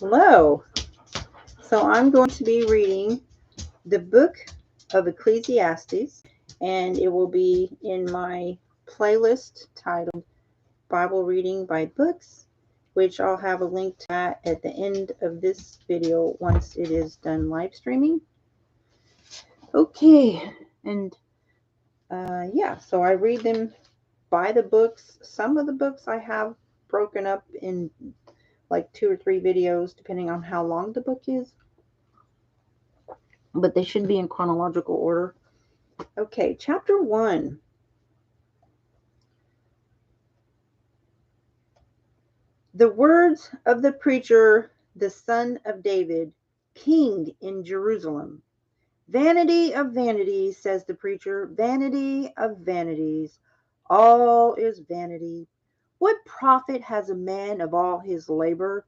Hello. So I'm going to be reading the book of Ecclesiastes, and it will be in my playlist titled Bible Reading by Books, which I'll have a link to that at the end of this video once it is done live streaming. Okay, and so I read them by the books. Some of the books I have broken up in like 2 or 3 videos, depending on how long the book is. But they should be in chronological order. Okay, chapter 1. The words of the preacher, the son of David, king in Jerusalem. Vanity of vanities, says the preacher, vanity of vanities. All is vanity. What profit has a man of all his labor,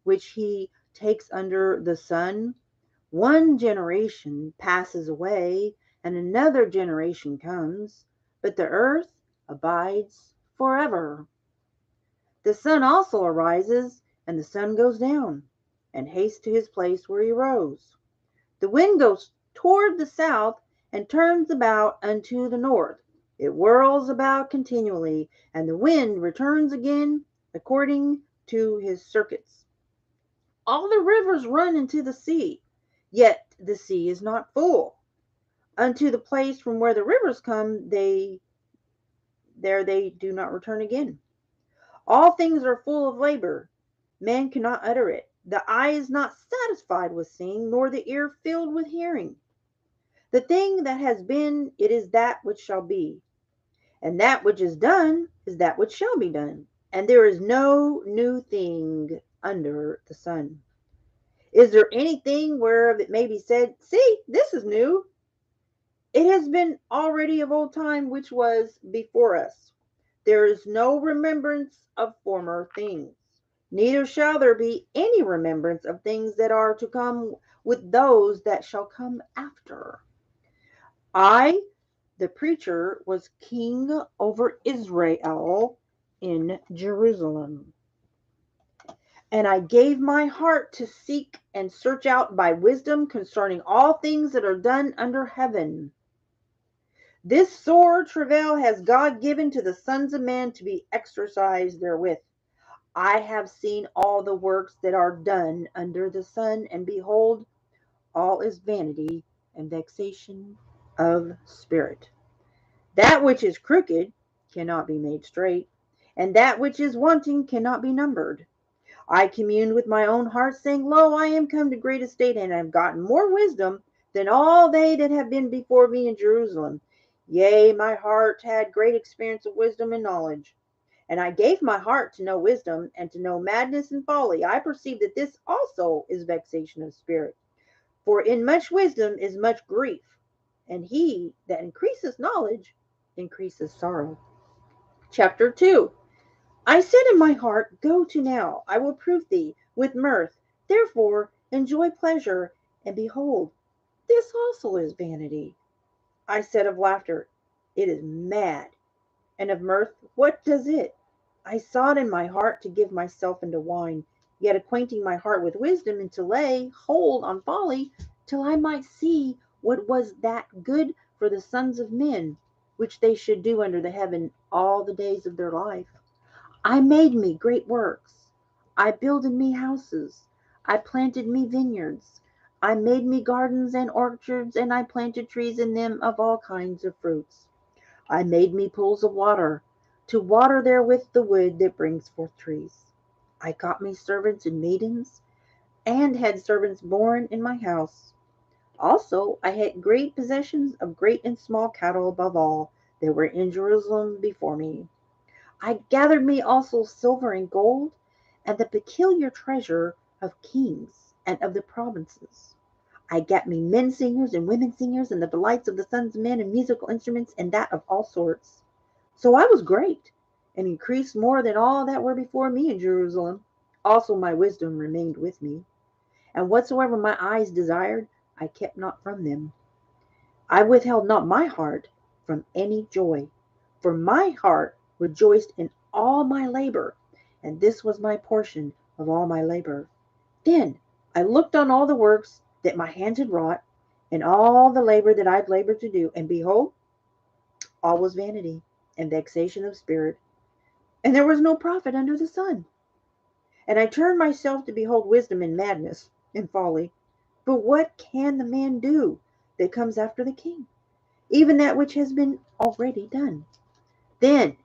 which he takes under the sun? One generation passes away, and another generation comes, but the earth abides forever. The sun also arises, and the sun goes down, and hastes to his place where he rose. The wind goes toward the south, and turns about unto the north. It whirls about continually, and the wind returns again according to his circuits. All the rivers run into the sea, yet the sea is not full. Unto the place from where the rivers come, they do not return again. All things are full of labor. Man cannot utter it. The eye is not satisfied with seeing, nor the ear filled with hearing. The thing that has been, it is that which shall be. And that which is done is that which shall be done. And there is no new thing under the sun. Is there anything whereof it may be said, see, this is new? It has been already of old time which was before us. There is no remembrance of former things, neither shall there be any remembrance of things that are to come with those that shall come after. I, the preacher, was king over Israel in Jerusalem. And I gave my heart to seek and search out by wisdom concerning all things that are done under heaven. This sore travail has God given to the sons of men to be exercised therewith. I have seen all the works that are done under the sun, and behold, all is vanity and vexation of spirit. That which is crooked cannot be made straight, and that which is wanting cannot be numbered. I communed with my own heart, saying, Lo, I am come to great estate, and have gotten more wisdom than all they that have been before me in Jerusalem. Yea, my heart had great experience of wisdom and knowledge. And I gave my heart to know wisdom, and to know madness and folly. I perceive that this also is vexation of spirit. For in much wisdom is much grief, and he that increases knowledge increases sorrow. Chapter 2. I said in my heart, Go to now, I will prove thee with mirth. Therefore enjoy pleasure, and behold, this also is vanity. I said of laughter, It is mad. And of mirth, what does it? I sought in my heart to give myself into wine, yet acquainting my heart with wisdom, and to lay hold on folly, till I might see what was that good for the sons of men, which they should do under the heaven all the days of their life. I made me great works. I builded me houses. I planted me vineyards. I made me gardens and orchards, and I planted trees in them of all kinds of fruits. I made me pools of water, to water therewith the wood that brings forth trees. I got me servants and maidens, and had servants born in my house. Also I had great possessions of great and small cattle above all that were in Jerusalem before me. I gathered me also silver and gold, and the peculiar treasure of kings and of the provinces. I got me men singers and women singers, and the delights of the sons of men, and musical instruments, and that of all sorts. So I was great, and increased more than all that were before me in Jerusalem. Also my wisdom remained with me, and whatsoever my eyes desired, I kept not from them. I withheld not my heart from any joy, for my heart rejoiced in all my labor, and this was my portion of all my labor. Then I looked on all the works that my hands had wrought, and all the labor that I had labored to do, and behold, all was vanity and vexation of spirit, and there was no profit under the sun. And I turned myself to behold wisdom and madness and folly. But what can the man do that comes after the king? Even that which has been already done. Then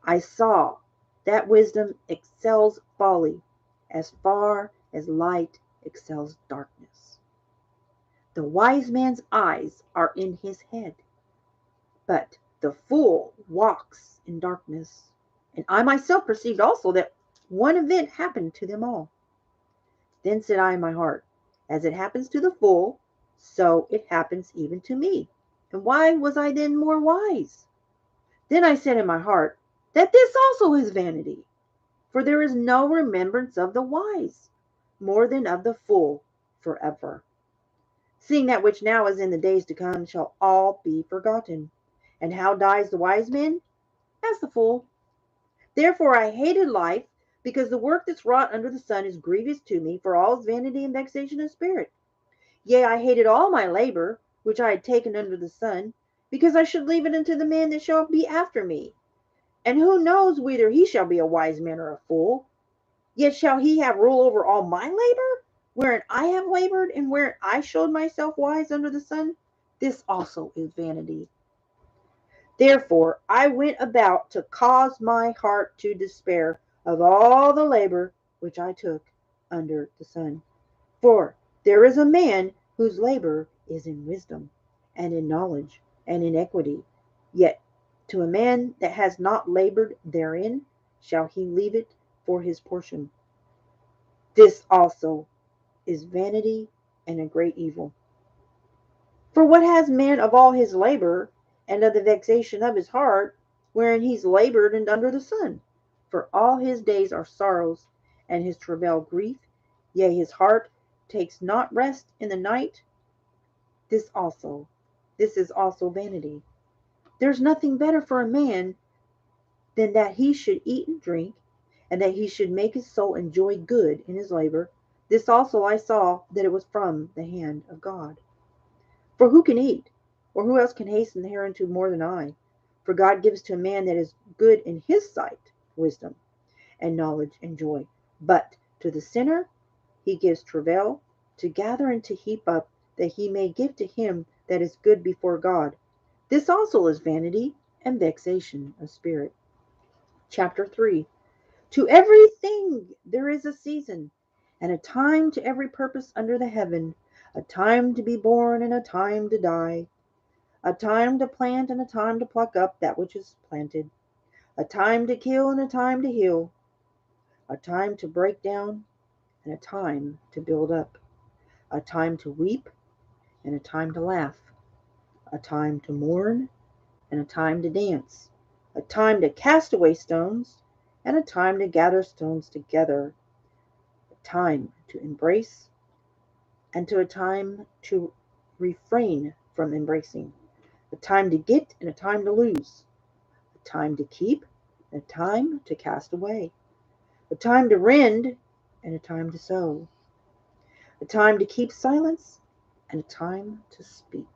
I saw that wisdom excels folly as far as light excels darkness. The wise man's eyes are in his head, but the fool walks in darkness. And I myself perceived also that one event happened to them all. Then said I in my heart, as it happens to the fool, so it happens even to me. And why was I then more wise? Then I said in my heart, that this also is vanity. For there is no remembrance of the wise, more than of the fool forever. Seeing that which now is in the days to come shall all be forgotten. And how dies the wise man? As the fool. Therefore I hated life, because the work that's wrought under the sun is grievous to me, for all is vanity and vexation of spirit. Yea, I hated all my labor, which I had taken under the sun, because I should leave it unto the man that shall be after me. And who knows whether he shall be a wise man or a fool? Yet shall he have rule over all my labor, wherein I have labored, and wherein I showed myself wise under the sun? This also is vanity. Therefore I went about to cause my heart to despair of all the labor which I took under the sun. For there is a man whose labor is in wisdom, and in knowledge, and in equity. Yet to a man that has not labored therein shall he leave it for his portion. This also is vanity and a great evil. For what has man of all his labor, and of the vexation of his heart, wherein he's labored and under the sun? For all his days are sorrows, and his travail grief, yea, his heart takes not rest in the night. This is also vanity. There's nothing better for a man than that he should eat and drink, and that he should make his soul enjoy good in his labor. This also I saw that it was from the hand of God. For who can eat, or who else can hasten hereunto more than I? For God gives to a man that is good in his sight wisdom, and knowledge, and joy. But to the sinner he gives travail, to gather and to heap up, that he may give to him that is good before God. This also is vanity and vexation of spirit. Chapter 3. To everything there is a season, and a time to every purpose under the heaven, a time to be born and a time to die, a time to plant and a time to pluck up that which is planted, a time to kill and a time to heal, a time to break down and a time to build up, a time to weep and a time to laugh, a time to mourn and a time to dance, a time to cast away stones and a time to gather stones together, a time to embrace and to a time to refrain from embracing, a time to get and a time to lose, a time to keep and a time to cast away, a time to rend and a time to sow, a time to keep silence and a time to speak,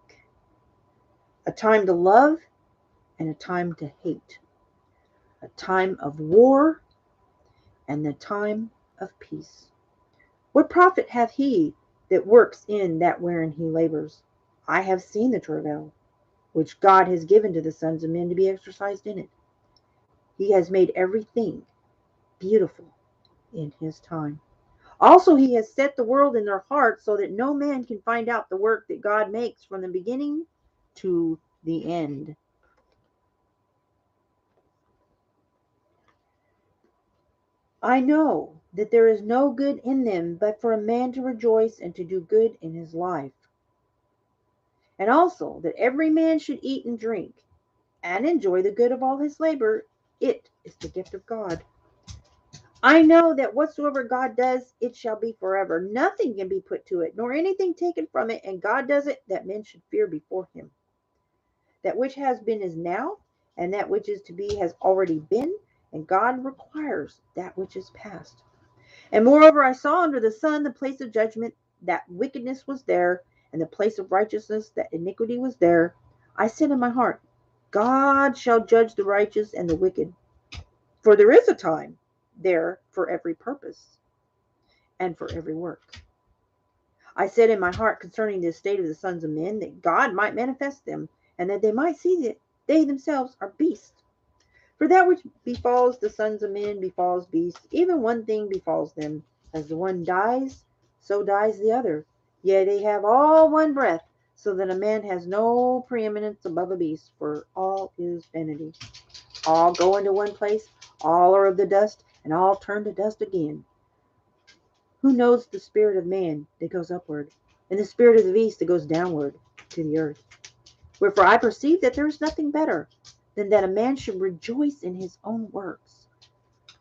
a time to love and a time to hate, a time of war and the time of peace. What profit hath he that works in that wherein he labors? I have seen the travail which God has given to the sons of men to be exercised in it. He has made everything beautiful in his time. Also, he has set the world in their hearts so that no man can find out the work that God makes from the beginning to the end. I know that there is no good in them but for a man to rejoice and to do good in his life. And also that every man should eat and drink and enjoy the good of all his labor. It is the gift of God. I know that whatsoever God does, it shall be forever. Nothing can be put to it, nor anything taken from it. And God does it that men should fear before him. That which has been is now, and that which is to be has already been, and God requires that which is past. And moreover, I saw under the sun the place of judgment, that wickedness was there, and the place of righteousness, that iniquity was there. I said in my heart, God shall judge the righteous and the wicked, for there is a time there for every purpose and for every work. I said in my heart concerning the estate of the sons of men, that God might manifest them, and that they might see that they themselves are beasts. For that which befalls the sons of men befalls beasts, even one thing befalls them. As the one dies, so dies the other. Yea, they have all one breath, so that a man has no preeminence above a beast, for all is vanity. All go into one place, all are of the dust, and all turn to dust again. Who knows the spirit of man that goes upward, and the spirit of the beast that goes downward to the earth? Wherefore I perceive that there is nothing better than that a man should rejoice in his own works,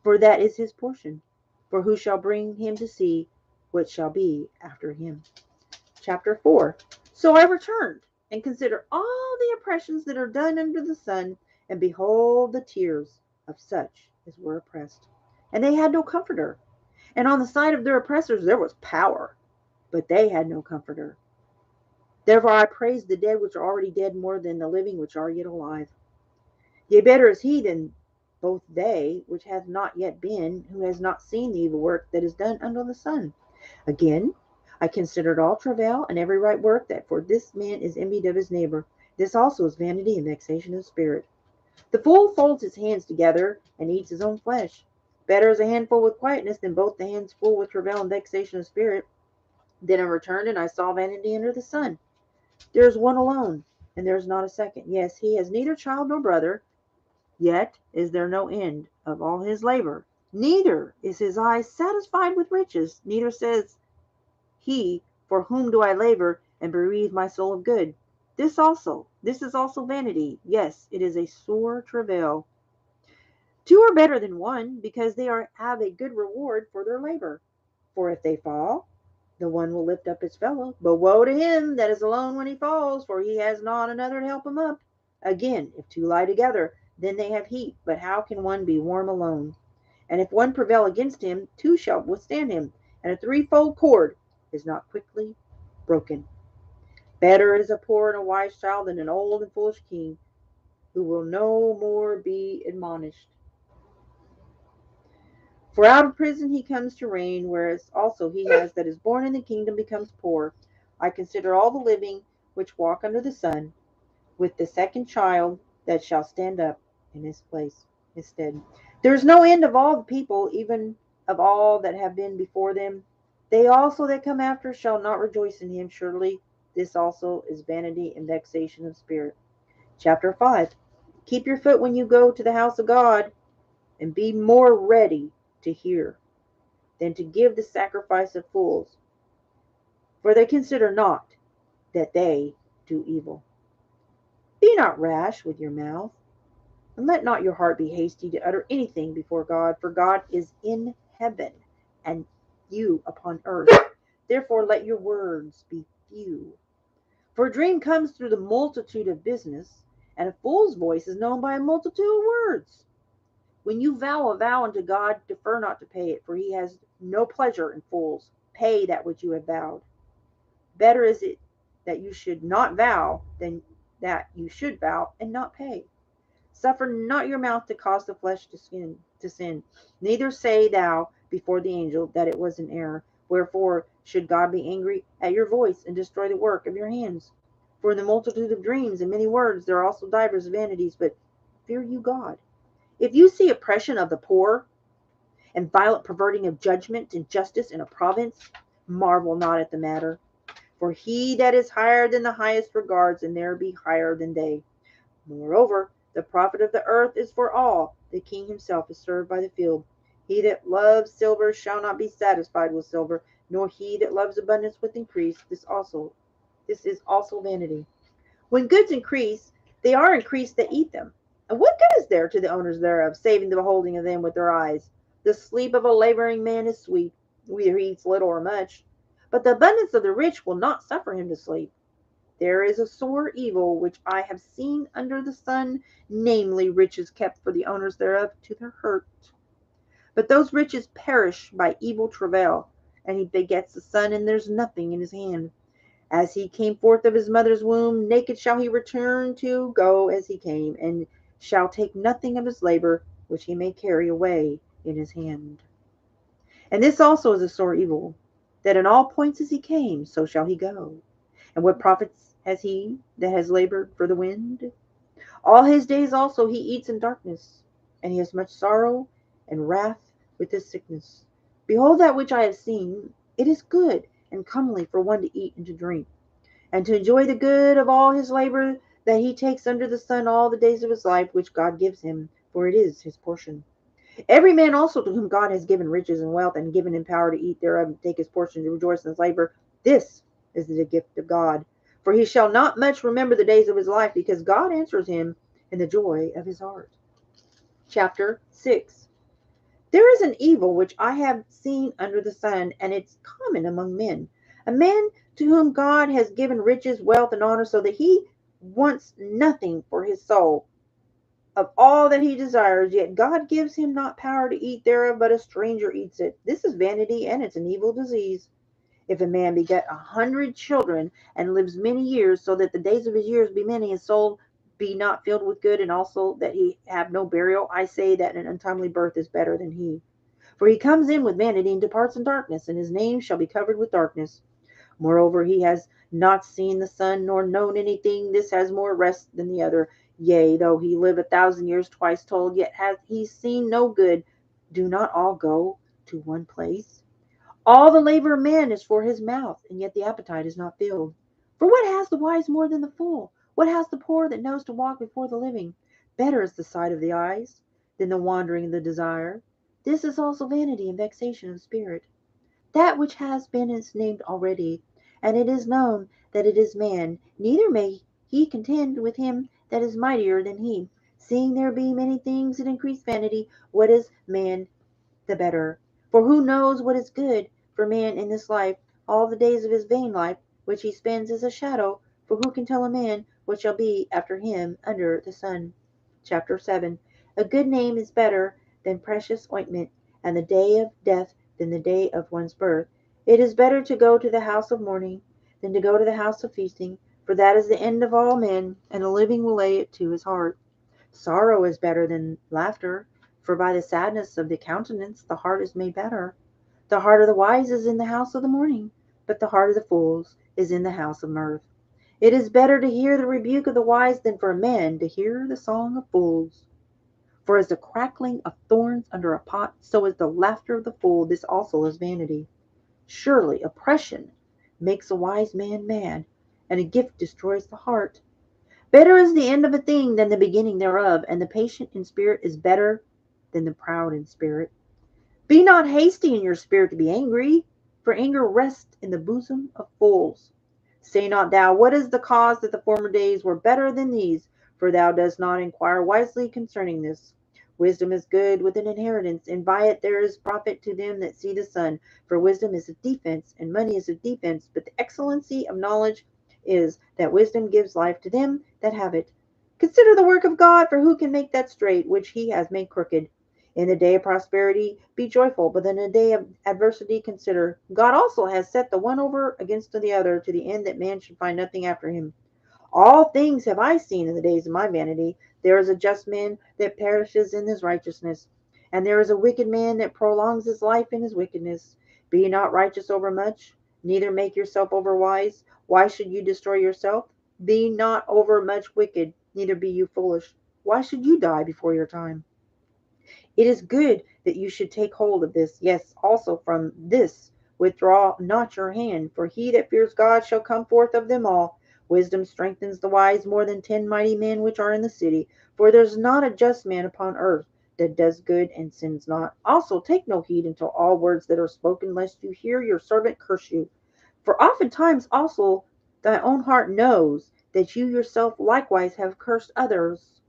for that is his portion. For who shall bring him to see what shall be after him? Chapter 4. So I returned and considered all the oppressions that are done under the sun, and behold the tears of such as were oppressed. And they had no comforter. And on the side of their oppressors there was power, but they had no comforter. Therefore I praise the dead which are already dead more than the living which are yet alive. Yea, better is he than both they which hath not yet been, who has not seen the evil work that is done under the sun. Again, I considered all travail and every right work, that for this man is envied of his neighbor. This also is vanity and vexation of spirit. The fool folds his hands together and eats his own flesh. Better is a handful with quietness than both the hands full with travail and vexation of spirit. Then I returned, and I saw vanity under the sun. There is one alone, and there is not a second. Yes, he has neither child nor brother, yet is there no end of all his labor. Neither is his eye satisfied with riches, neither says he, for whom do I labor and bereave my soul of good? This is also vanity. Yes, it is a sore travail. Two are better than one, because they have a good reward for their labor. For if they fall, the one will lift up his fellow. But woe to him that is alone when he falls, for he has not another to help him up. Again, if two lie together, then they have heat. But how can one be warm alone? And if one prevail against him, two shall withstand him. And a threefold cord is not quickly broken. Better is a poor and a wise child than an old and foolish king, who will no more be admonished. For out of prison he comes to reign, whereas also he has that is born in the kingdom becomes poor. I consider all the living which walk under the sun, with the second child that shall stand up in his place instead. There is no end of all the people, even of all that have been before them. They also that come after shall not rejoice in him. Surely this also is vanity and vexation of spirit. Chapter 5. Keep your foot when you go to the house of God, and be more ready to hear than to give the sacrifice of fools, for they consider not that they do evil. Be not rash with your mouth, and let not your heart be hasty to utter anything before God, for God is in heaven, and you upon earth. Therefore let your words be few. For a dream comes through the multitude of business, and a fool's voice is known by a multitude of words. When you vow a vow unto God, defer not to pay it, for he has no pleasure in fools. Pay that which you have vowed. Better is it that you should not vow than that you should vow and not pay. Suffer not your mouth to cause the flesh to sin. Neither say thou before the angel that it was an error. Wherefore should God be angry at your voice, and destroy the work of your hands? For in the multitude of dreams and many words there are also divers vanities, but fear you God. If you see oppression of the poor, and violent perverting of judgment and justice in a province, marvel not at the matter. For he that is higher than the highest regards, and there be higher than they. Moreover, the profit of the earth is for all. The king himself is served by the field. He that loves silver shall not be satisfied with silver, nor he that loves abundance with increase. This is also vanity. When goods increase, they are increased that eat them. And what good is there to the owners thereof, saving the beholding of them with their eyes? The sleep of a laboring man is sweet, whether he eats little or much. But the abundance of the rich will not suffer him to sleep. There is a sore evil which I have seen under the sun, namely, riches kept for the owners thereof to their hurt. But those riches perish by evil travail, and he begets a son, and there's nothing in his hand. As he came forth of his mother's womb, naked shall he return to go as he came, and shall take nothing of his labor, which he may carry away in his hand. And this also is a sore evil, that in all points as he came, so shall he go. And what profits has he that has labored for the wind? All his days also he eats in darkness, and he has much sorrow and wrath with his sickness. Behold, that which I have seen, it is good and comely for one to eat and to drink, and to enjoy the good of all his labor that he takes under the sun all the days of his life, which God gives him, for it is his portion. Every man also to whom God has given riches and wealth, and given him power to eat thereof and take his portion, to rejoice in his labor, this is the gift of God. For he shall not much remember the days of his life, because God answers him in the joy of his heart. Chapter 6. There is an evil which I have seen under the sun, and it's common among men. A man to whom God has given riches, wealth, and honor, so that he wants nothing for his soul of all that he desires, yet God gives him not power to eat thereof, but a stranger eats it. This is vanity, and it's an evil disease. If a man beget 100 children, and lives many years, so that the days of his years be many, his soul be not filled with good, and also that he have no burial, I say that an untimely birth is better than he. For he comes in with vanity, and departs in darkness, and his name shall be covered with darkness. Moreover, he has not seen the sun, nor known anything. This has more rest than the other. Yea, though he live 1,000 years twice told, yet hath he seen no good. Do not all go to one place? All the labor of man is for his mouth, and yet the appetite is not filled. For what has the wise more than the fool? What has the poor that knows to walk before the living? Better is the sight of the eyes than the wandering of the desire. This is also vanity and vexation of spirit. That which has been is named already, and it is known that it is man, neither may he contend with him that is mightier than he. Seeing there be many things that increase vanity, what is man the better? For who knows what is good for man in this life? All the days of his vain life, which he spends, is a shadow. For who can tell a man what shall be after him under the sun? Chapter 7. A good name is better than precious ointment, and the day of death than the day of one's birth. It is better to go to the house of mourning than to go to the house of feasting, for that is the end of all men, and the living will lay it to his heart. Sorrow is better than laughter, for by the sadness of the countenance the heart is made better. The heart of the wise is in the house of the mourning, but the heart of the fools is in the house of mirth. It is better to hear the rebuke of the wise than for men to hear the song of fools. For as the crackling of thorns under a pot, so is the laughter of the fool. This also is vanity. Surely oppression makes a wise man mad, and a gift destroys the heart. Better is the end of a thing than the beginning thereof, and the patient in spirit is better than the proud in spirit. Be not hasty in your spirit to be angry, for anger rests in the bosom of fools. Say not thou, what is the cause that the former days were better than these? For thou dost not inquire wisely concerning this. Wisdom is good with an inheritance, and by it there is profit to them that see the sun. For wisdom is a defense, and money is a defense. But the excellency of knowledge is that wisdom gives life to them that have it. Consider the work of God, for who can make that straight which he has made crooked? In the day of prosperity be joyful, but in the day of adversity consider. God also has set the one over against the other, to the end that man should find nothing after him. All things have I seen in the days of my vanity. There is a just man that perishes in his righteousness, and there is a wicked man that prolongs his life in his wickedness. Be ye not righteous over much, neither make yourself over wise. Why should you destroy yourself? Be not over much wicked, neither be you foolish. Why should you die before your time? It is good that you should take hold of this. Yes, also from this withdraw not your hand, for he that fears God shall come forth of them all. Wisdom strengthens the wise more than 10 mighty men which are in the city. For there is not a just man upon earth that does good and sins not. Also take no heed unto all words that are spoken, lest you hear your servant curse you. For oftentimes also thy own heart knows that you yourself likewise have cursed others.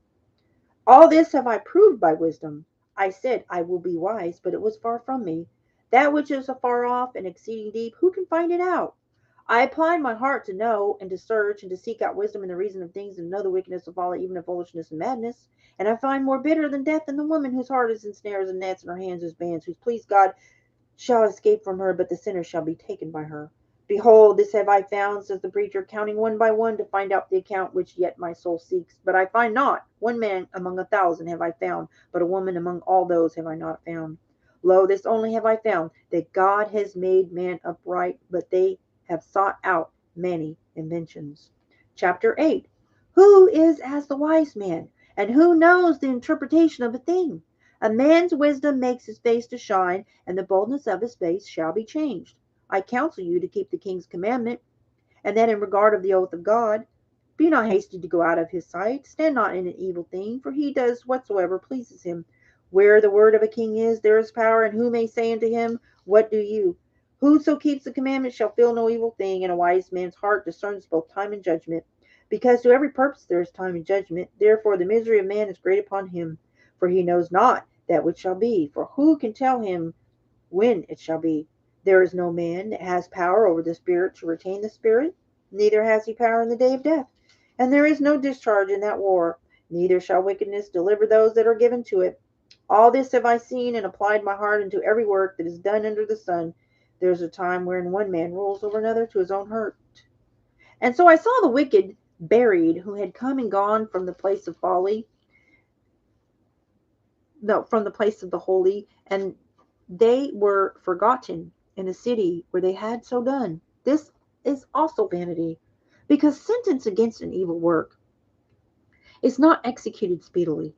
All this have I proved by wisdom. I said, I will be wise, but it was far from me. That which is afar off and exceeding deep, who can find it out? I applied my heart to know and to search and to seek out wisdom and the reason of things and to know the wickedness of folly, even of foolishness and madness. And I find more bitter than death in the woman whose heart is in snares and nets and her hands as bands, whose please God shall escape from her, but the sinner shall be taken by her. Behold, this have I found, says the preacher, counting one by one to find out the account which yet my soul seeks. But I find not. One man among 1,000 have I found, but a woman among all those have I not found. Lo, this only have I found, that God has made man upright, but they have sought out many inventions. Chapter 8. Who is as the wise man, and who knows the interpretation of a thing? A man's wisdom makes his face to shine, and the boldness of his face shall be changed. I counsel you to keep the king's commandment, and that in regard of the oath of God. Be not hasty to go out of his sight. Stand not in an evil thing, for he does whatsoever pleases him. Where the word of a king is, there is power, and who may say unto him, what do you? Whoso keeps the commandment shall feel no evil thing, and a wise man's heart discerns both time and judgment. Because to every purpose there is time and judgment, therefore the misery of man is great upon him. For he knows not that which shall be, for who can tell him when it shall be? There is no man that has power over the spirit to retain the spirit, neither has he power in the day of death. And there is no discharge in that war, neither shall wickedness deliver those that are given to it. All this have I seen and applied my heart into every work that is done under the sun. There is a time wherein one man rules over another to his own hurt. And so I saw the wicked buried who had come and gone from the place of folly, no, from the place of the holy, and they were forgotten in the city where they had so done. This is also vanity, because sentence against an evil work is not executed speedily.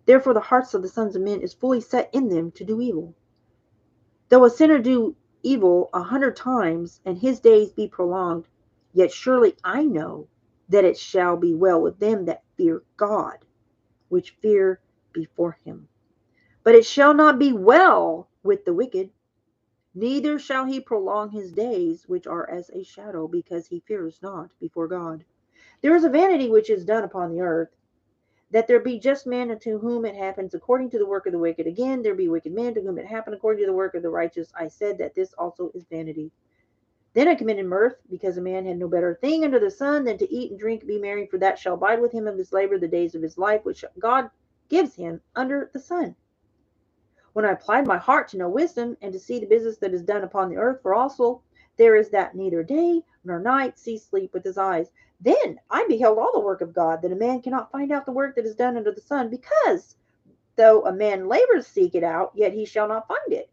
Therefore the hearts of the sons of men is fully set in them to do evil. Though a sinner do evil 100 times, and his days be prolonged, yet surely I know that it shall be well with them that fear God, which fear before him. But it shall not be well with the wicked, neither shall he prolong his days, which are as a shadow, because he fears not before God. There is a vanity which is done upon the earth, that there be just men to whom it happens according to the work of the wicked. Again, there be wicked men to whom it happen according to the work of the righteous. I said that this also is vanity. Then I committed mirth, because a man had no better thing under the sun than to eat and drink and be merry, for that shall abide with him of his labor the days of his life, which God gives him under the sun. When I applied my heart to know wisdom, and to see the business that is done upon the earth, for also there is that neither day nor night sees sleep with his eyes. Then I beheld all the work of God, that a man cannot find out the work that is done under the sun, because though a man labors to seek it out, yet he shall not find it.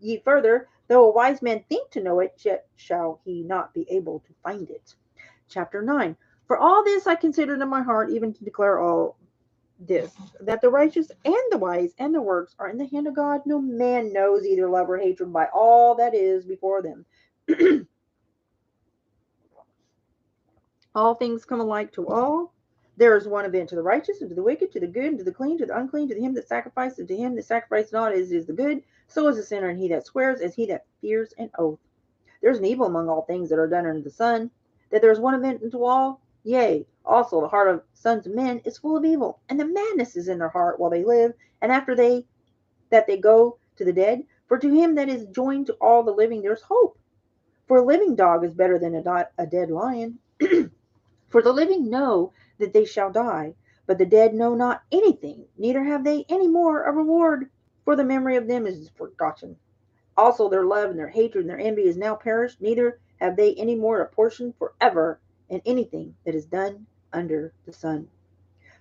Ye further, though a wise man think to know it, yet shall he not be able to find it. Chapter 9. For all this I considered in my heart, even to declare all this, that the righteous and the wise and the works are in the hand of God. No man knows either love or hatred by all that is before them. All things come alike to all. There is one event to the righteous, and to the wicked, to the good, and to the clean, to the unclean, to him that sacrifices, and to him that sacrifices not, as is the good. So is the sinner, and he that swears, as he that fears an oath. There is an evil among all things that are done under the sun, that there is one event unto all. Yea, also the heart of sons of men is full of evil, and the madness is in their heart while they live, and after they go to the dead. For to him that is joined to all the living there is hope. For a living dog is better than a dead lion. For the living know that they shall die, but the dead know not anything, neither have they any more a reward, for the memory of them is forgotten. Also their love and their hatred and their envy is now perished, neither have they any more a portion forever in anything that is done under the sun.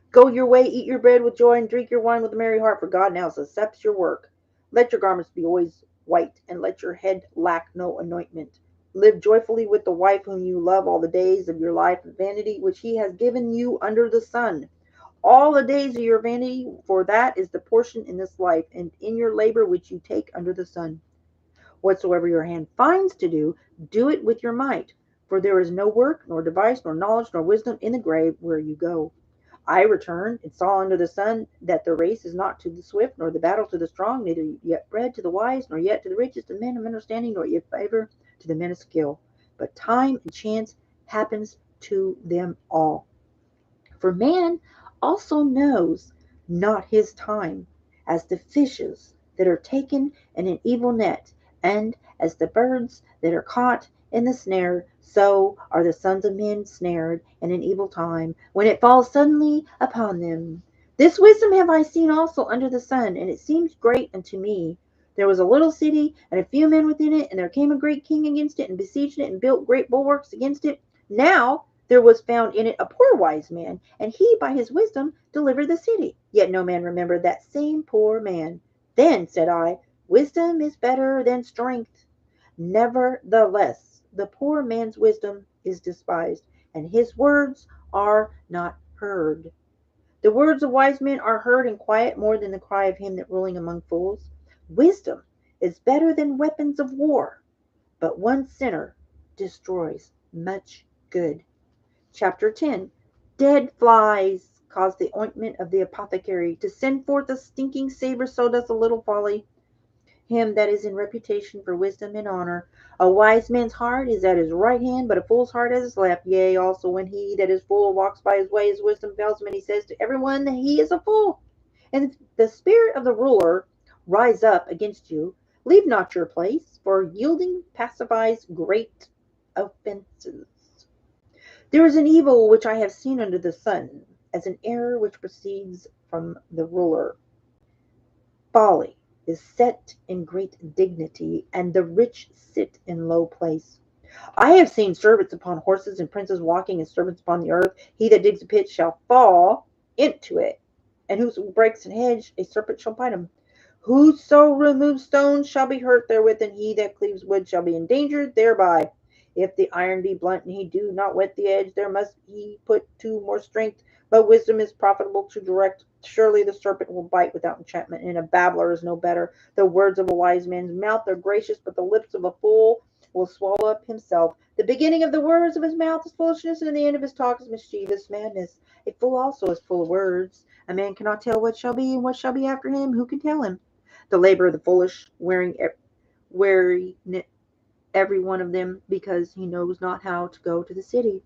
Go your way, eat your bread with joy, and drink your wine with a merry heart, for God now accepts your work. Let your garments be always white, and let your head lack no anointment. Live joyfully with the wife whom you love all the days of your life of vanity, which he has given you under the sun. All the days of your vanity, for that is the portion in this life, and in your labor which you take under the sun. Whatsoever your hand finds to do, do it with your might. For there is no work, nor device, nor knowledge, nor wisdom in the grave where you go. I returned and saw under the sun that the race is not to the swift, nor the battle to the strong, neither yet bread to the wise, nor yet to the richest of men of understanding, nor yet favor to the men of skill. But time and chance happens to them all. For man also knows not his time, as the fishes that are taken in an evil net. And as the birds that are caught in the snare, so are the sons of men snared in an evil time, when it falls suddenly upon them. This wisdom have I seen also under the sun, and it seems great unto me. There was a little city, and a few men within it, and there came a great king against it, and besieged it, and built great bulwarks against it. Now there was found in it a poor wise man, and he by his wisdom delivered the city. Yet no man remembered that same poor man. Then said I, wisdom is better than strength. Nevertheless, the poor man's wisdom is despised, and his words are not heard. The words of wise men are heard in quiet more than the cry of him that ruling among fools. Wisdom is better than weapons of war, but one sinner destroys much good. Chapter 10. Dead flies cause the ointment of the apothecary to send forth a stinking savour, so does a little folly him that is in reputation for wisdom and honor. A wise man's heart is at his right hand, but a fool's heart at his left. Yea, also when he that is fool walks by his way, his wisdom fails him, and he says to everyone that he is a fool. And if the spirit of the ruler rise up against you, leave not your place, for yielding pacifies great offences. There is an evil which I have seen under the sun, as an error which proceeds from the ruler. Folly is set in great dignity, and the rich sit in low place. I have seen servants upon horses, and princes walking as servants upon the earth. He that digs a pit shall fall into it, and whoso breaks an hedge, a serpent shall bite him. Whoso removes stones shall be hurt therewith, and he that cleaves wood shall be endangered thereby. If the iron be blunt, and he do not whet the edge, there must he put to more strength. But wisdom is profitable to direct. Surely the serpent will bite without enchantment, and a babbler is no better. The words of a wise man's mouth are gracious, but the lips of a fool will swallow up himself. The beginning of the words of his mouth is foolishness, and the end of his talk is mischievous madness. A fool also is full of words. A man cannot tell what shall be, and what shall be after him. Who can tell him? The labor of the foolish, weary every one of them, because he knows not how to go to the city.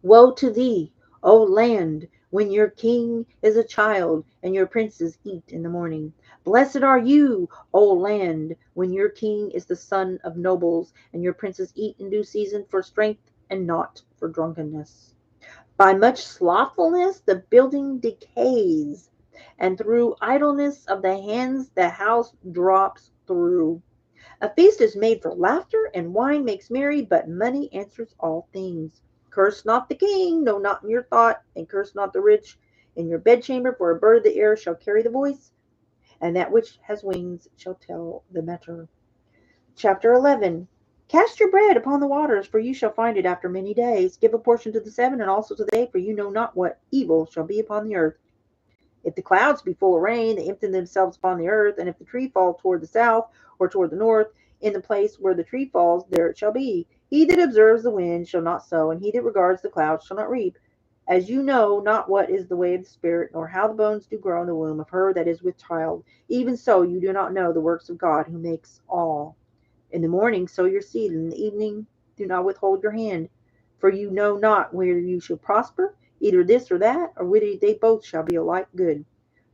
Woe to thee, O land, when your king is a child, and your princes eat in the morning. Blessed are you, O land, when your king is the son of nobles, and your princes eat in due season for strength and not for drunkenness. By much slothfulness the building decays, and through idleness of the hands the house drops through. A feast is made for laughter, and wine makes merry, but money answers all things. Curse not the king, no, not in your thought, and curse not the rich in your bedchamber, for a bird of the air shall carry the voice, and that which has wings shall tell the matter. Chapter 11. Cast your bread upon the waters, for you shall find it after many days. Give a portion to the seven, and also to the eight, for you know not what evil shall be upon the earth. If the clouds be full of rain, they empty themselves upon the earth, and if the tree fall toward the south or toward the north, in the place where the tree falls, there it shall be. He that observes the wind shall not sow, and he that regards the clouds shall not reap. As you know not what is the way of the Spirit, nor how the bones do grow in the womb of her that is with child, even so you do not know the works of God who makes all. In the morning sow your seed, and in the evening do not withhold your hand. For you know not whether you shall prosper, either this or that, or whether they both shall be alike good.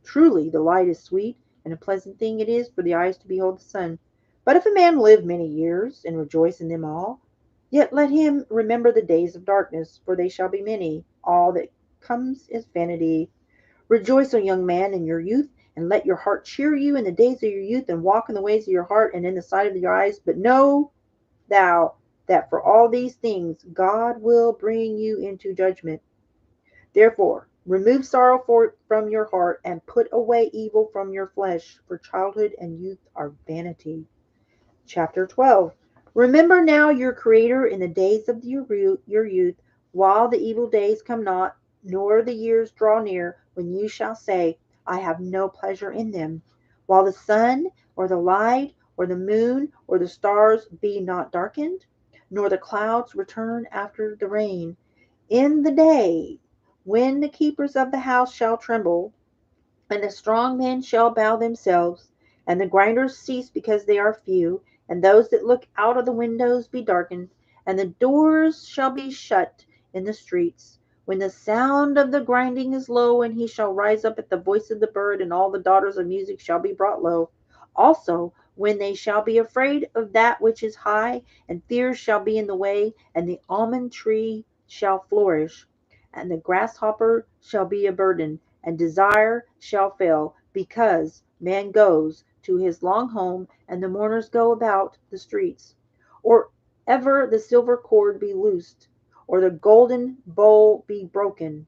Truly the light is sweet, and a pleasant thing it is for the eyes to behold the sun. But if a man live many years, and rejoice in them all, yet let him remember the days of darkness, for they shall be many. All that comes is vanity. Rejoice, O young man, in your youth, and let your heart cheer you in the days of your youth, and walk in the ways of your heart and in the sight of your eyes. But know thou that for all these things God will bring you into judgment. Therefore, remove sorrow from your heart, and put away evil from your flesh, for childhood and youth are vanity. Chapter 12. Remember now your Creator in the days of your youth, while the evil days come not, nor the years draw near, when you shall say, I have no pleasure in them. While the sun, or the light, or the moon, or the stars be not darkened, nor the clouds return after the rain. In the day when the keepers of the house shall tremble, and the strong men shall bow themselves, and the grinders cease because they are few, and those that look out of the windows be darkened, and the doors shall be shut in the streets. When the sound of the grinding is low, and he shall rise up at the voice of the bird, and all the daughters of music shall be brought low. Also, when they shall be afraid of that which is high, and fear shall be in the way, and the almond tree shall flourish, and the grasshopper shall be a burden, and desire shall fail, because man goes to his long home, and the mourners go about the streets. Or ever the silver cord be loosed, or the golden bowl be broken,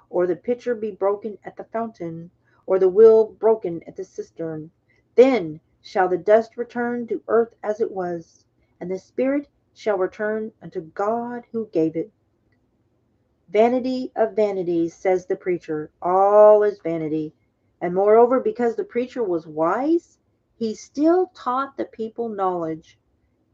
or the pitcher be broken at the fountain, or the wheel broken at the cistern. Then shall the dust return to earth as it was, and the spirit shall return unto God who gave it. Vanity of vanities, says the preacher, all is vanity. And moreover, because the preacher was wise, he still taught the people knowledge.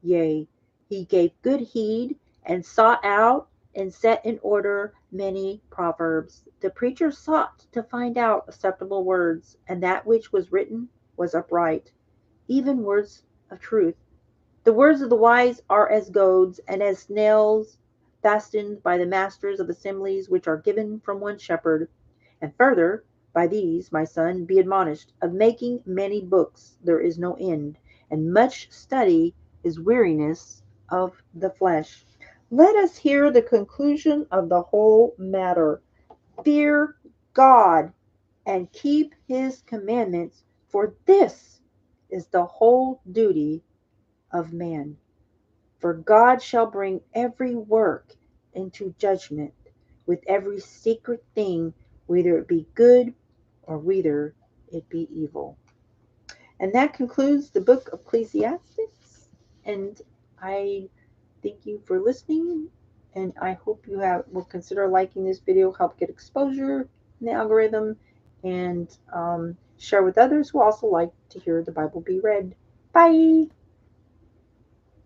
Yea, he gave good heed, and sought out and set in order many proverbs. The preacher sought to find out acceptable words, and that which was written was upright, even words of truth. The words of the wise are as goads, and as snails fastened by the masters of assemblies, which are given from one shepherd. And further, by these, my son, be admonished, of making many books there is no end, and much study is weariness of the flesh. Let us hear the conclusion of the whole matter. Fear God and keep his commandments, for this is the whole duty of man. For God shall bring every work into judgment, with every secret thing, whether it be good or whether it be evil. And that concludes the book of Ecclesiastes. And I thank you for listening. And I hope you will consider liking this video, help get exposure in the algorithm, and share with others who also like to hear the Bible be read. Bye.